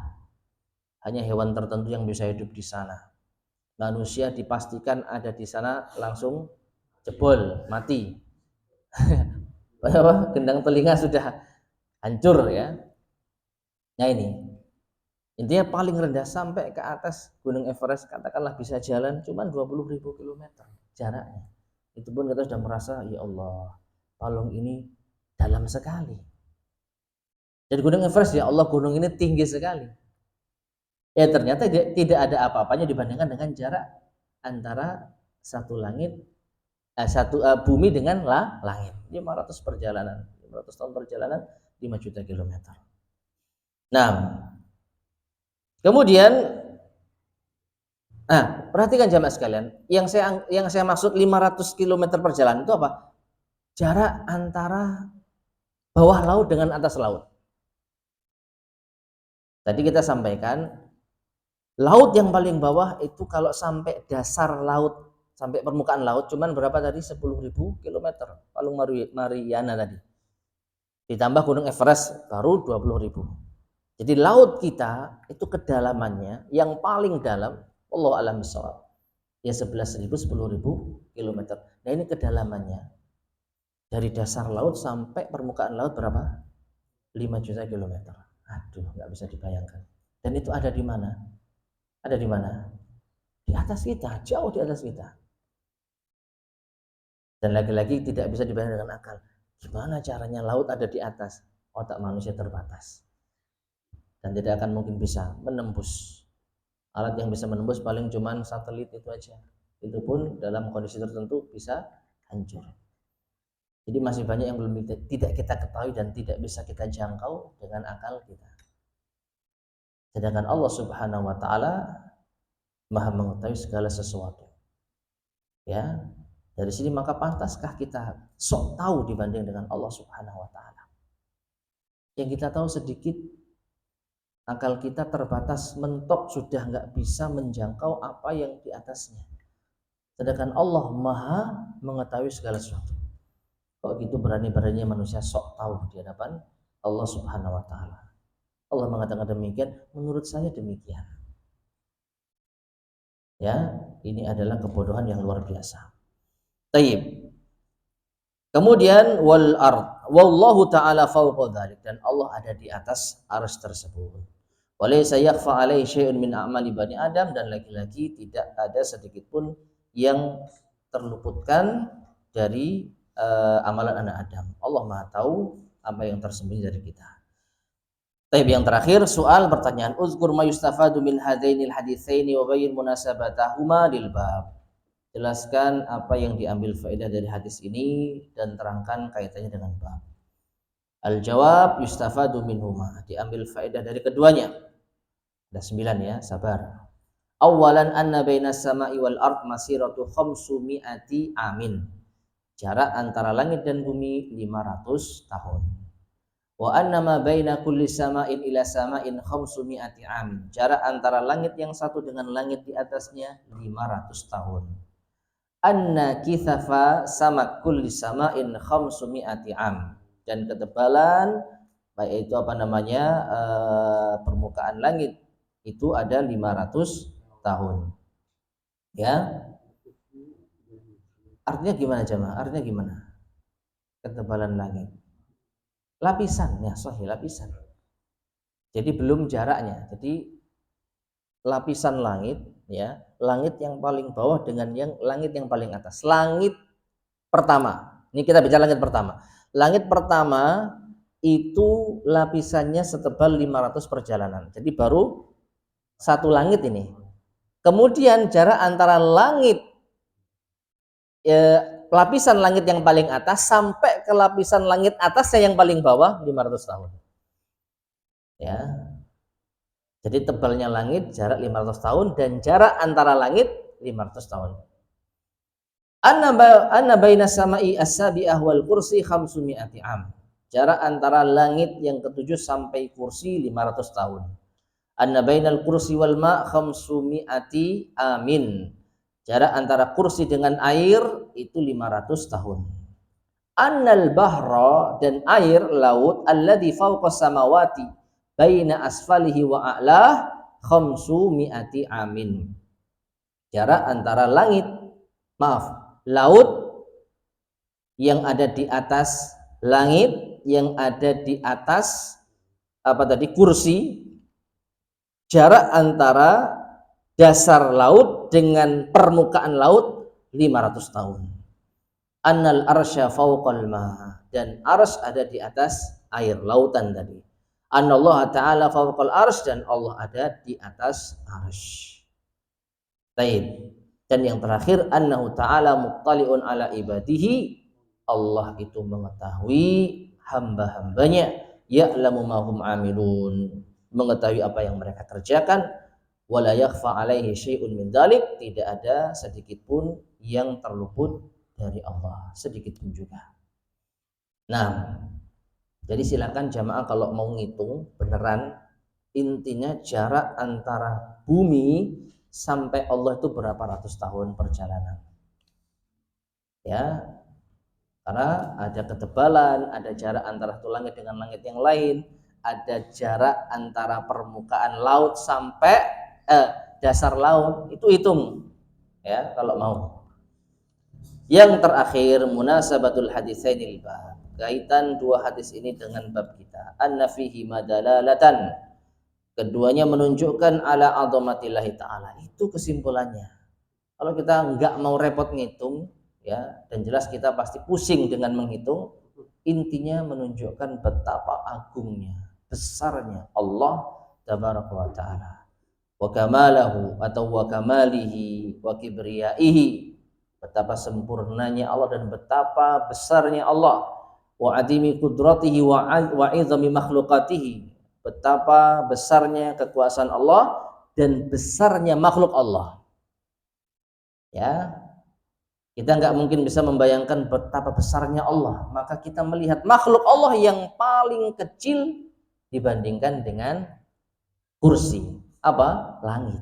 Hanya hewan tertentu yang bisa hidup di sana. Manusia dipastikan ada di sana langsung jebol, mati. Gendang telinga sudah hancur ya. Nah ini Intinya paling rendah sampai ke atas Gunung Everest katakanlah bisa jalan cuma 20.000 kilometer jaraknya. Itu pun kita sudah merasa ya Allah, palung ini dalam sekali. Dan Gunung Everest ya Allah, gunung ini tinggi sekali. Ya ternyata tidak ada apa-apanya dibandingkan dengan jarak antara satu langit bumi dengan langit. 500 perjalanan, 500 tahun perjalanan, 5 juta kilometer. Nah, kemudian perhatikan jamaah sekalian, yang saya maksud 500 km perjalanan itu apa? Jarak antara bawah laut dengan atas laut. Tadi kita sampaikan laut yang paling bawah itu kalau sampai dasar laut, sampai permukaan laut cuman berapa tadi? 10.000 km. Palung Mariana tadi. Ditambah Gunung Everest baru 20.000. Jadi laut kita itu kedalamannya yang paling dalam, wallahu a'lam bishawab, ya 11.000 10.000 km. Nah ini kedalamannya dari dasar laut sampai permukaan laut berapa? 5 juta kilometer. Aduh, nggak bisa dibayangkan. Dan itu ada di mana? Ada di mana? Di atas kita, jauh di atas kita. Dan lagi-lagi tidak bisa dibayangkan dengan akal. Gimana caranya laut ada di atas? Otak manusia terbatas. Dan tidak akan mungkin bisa menembus. Alat yang bisa menembus paling cuman satelit itu aja. Itu pun dalam kondisi tertentu bisa hancur. Jadi masih banyak yang belum tidak kita ketahui dan tidak bisa kita jangkau dengan akal kita. Sedangkan Allah Subhanahu wa taala Maha mengetahui segala sesuatu. Ya. Dari sini maka pantaskah kita sok tahu dibanding dengan Allah Subhanahu wa taala? Yang kita tahu sedikit, akal kita terbatas, mentok, sudah nggak bisa menjangkau apa yang di atasnya. Sedangkan Allah Maha mengetahui segala sesuatu. Kok gitu berani-beraninya manusia sok tahu di hadapan Allah Subhanahu wa taala. Allah mengatakan demikian, menurut saya demikian. Ya, ini adalah kebodohan yang luar biasa. Tayyib. Kemudian wal ard, wallahu taala fawqa dzalik, dan Allah ada di atas arsy tersebut. Walaysa yakhfa alaihi syai'un min a'mali bani Adam, dan lagi-lagi tidak ada sedikit pun yang terluputkan dari amalan anak Adam. Allah Maha tahu apa yang tersembunyi dari kita. Tapi yang terakhir soal pertanyaan, uzkur ma yustafadu min hadainil haditsaini wa bayyin munasabatahuma lil bab. Jelaskan apa yang diambil faedah dari hadis ini dan terangkan kaitannya dengan bab. Al-jawab yustafadu minhuma, diambil faedah dari keduanya. Ada 9 ya, sabar. Awalan anna bainas sama'i wal ard masiratu 500 amin. Jarak antara langit dan bumi 500 tahun. Wa anna ma baina kulli sama'in ila sama'in 500 amin. Jarak antara langit yang satu dengan langit di atasnya 500 tahun. Anna kithafa sama kulli sama'in 500 am. Dan ketebalan baik itu permukaan langit itu ada 500 tahun. Ya. Artinya gimana jemaah? Artinya gimana? Ketebalan langit. Lapisan, ya sahih, lapisan. Jadi belum jaraknya. Jadi lapisan langit, ya, langit yang paling bawah dengan langit yang paling atas. Langit pertama. Ini kita bicara langit pertama. Langit pertama itu lapisannya setebal 500 perjalanan. Jadi baru satu langit ini. Kemudian jarak antara langit lapisan langit yang paling atas sampai ke lapisan langit atasnya yang paling bawah 500 tahun. Ya. Jadi tebalnya langit jarak 500 tahun dan jarak antara langit 500 tahun. Anna bainas sama'i as-sabi'ah wal kursi 500 am. Jarak antara langit yang ketujuh sampai kursi 500 tahun. Anna bainal kursi wal ma' 500 amin. Jarak antara kursi dengan air itu 500 tahun. Annal bahra, dan air laut, alladzi fawqa samawati baina asfalihi wa a'lah 500 amin. Jarak antara laut yang ada di atas langit, yang ada di atas kursi, jarak antara dasar laut dengan permukaan laut 500 tahun. Annal arsya fawqal ma, dan arsy ada di atas air lautan tadi. Anallaha ta'ala fawqal arsy, dan Allah ada di atas arsy. Baik. Dan yang terakhir, annahu ta'ala muttali'un ala ibadihi, Allah itu mengetahui hamba-hambanya, ya'lamu ma hum amilun, mengetahui apa yang mereka kerjakan, wala yakhfa alaihi syai'un min dzalik, tidak ada sedikit pun yang terluput dari Allah, sedikit pun juga. Nah, jadi silakan jamaah kalau mau ngitung beneran, intinya jarak antara bumi sampai Allah itu berapa ratus tahun perjalanan. Ya, karena ada ketebalan, ada jarak antara satu langit dengan langit yang lain, ada jarak antara permukaan laut sampai dasar laut, itu hitung ya kalau mau. Yang terakhir, munasabatul haditsainil bab, kaitan dua hadis ini dengan bab kita. Anna fihi madalalatan, keduanya menunjukkan ala azamatillahi ta'ala. Itu kesimpulannya. Kalau kita nggak mau repot ngitung ya, dan jelas kita pasti pusing dengan menghitung, intinya menunjukkan betapa agungnya, besarnya Allah tabaraka wa ta'ala, wa kamalahu atau wa kamalihi wa kibriyaihi, betapa sempurnanya Allah dan betapa besarnya Allah, wa adimi qudratihi wa izami makhluqatihi, betapa besarnya kekuasaan Allah dan besarnya makhluk Allah. Ya, kita nggak mungkin bisa membayangkan betapa besarnya Allah, maka kita melihat makhluk Allah yang paling kecil dibandingkan dengan kursi, apa? Langit.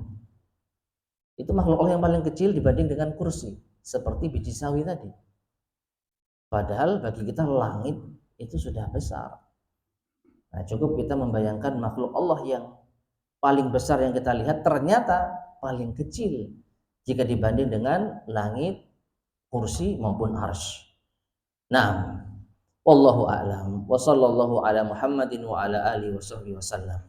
Itu makhluk Allah yang paling kecil dibanding dengan kursi, seperti biji sawi tadi. Padahal bagi kita langit itu sudah besar. Nah, cukup kita membayangkan makhluk Allah yang paling besar yang kita lihat ternyata paling kecil jika dibanding dengan langit, kursi maupun arsy. Nah, wallahu a'lam wa sallallahu ala Muhammadin wa ala alihi washabbihi wasallam.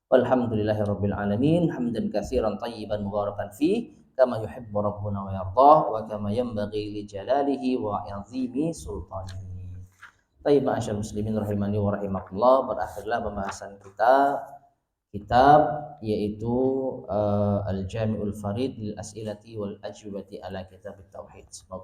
Walhamdulillahirabbil alamin, hamdan katsiran thayyiban mubarakan fi kama yuhibbu rabbuna wa yardah wa kama yanbaghi li jalalihi wa 'azimi sultanihi. Baik, ma'asyiral muslimin rahimani wa rahimakumullah, berakhirlah pembahasan kita kitab yaitu Al-Jami'ul Farid lil As'ilati wal Ajwibati ala Kitab Tauhid.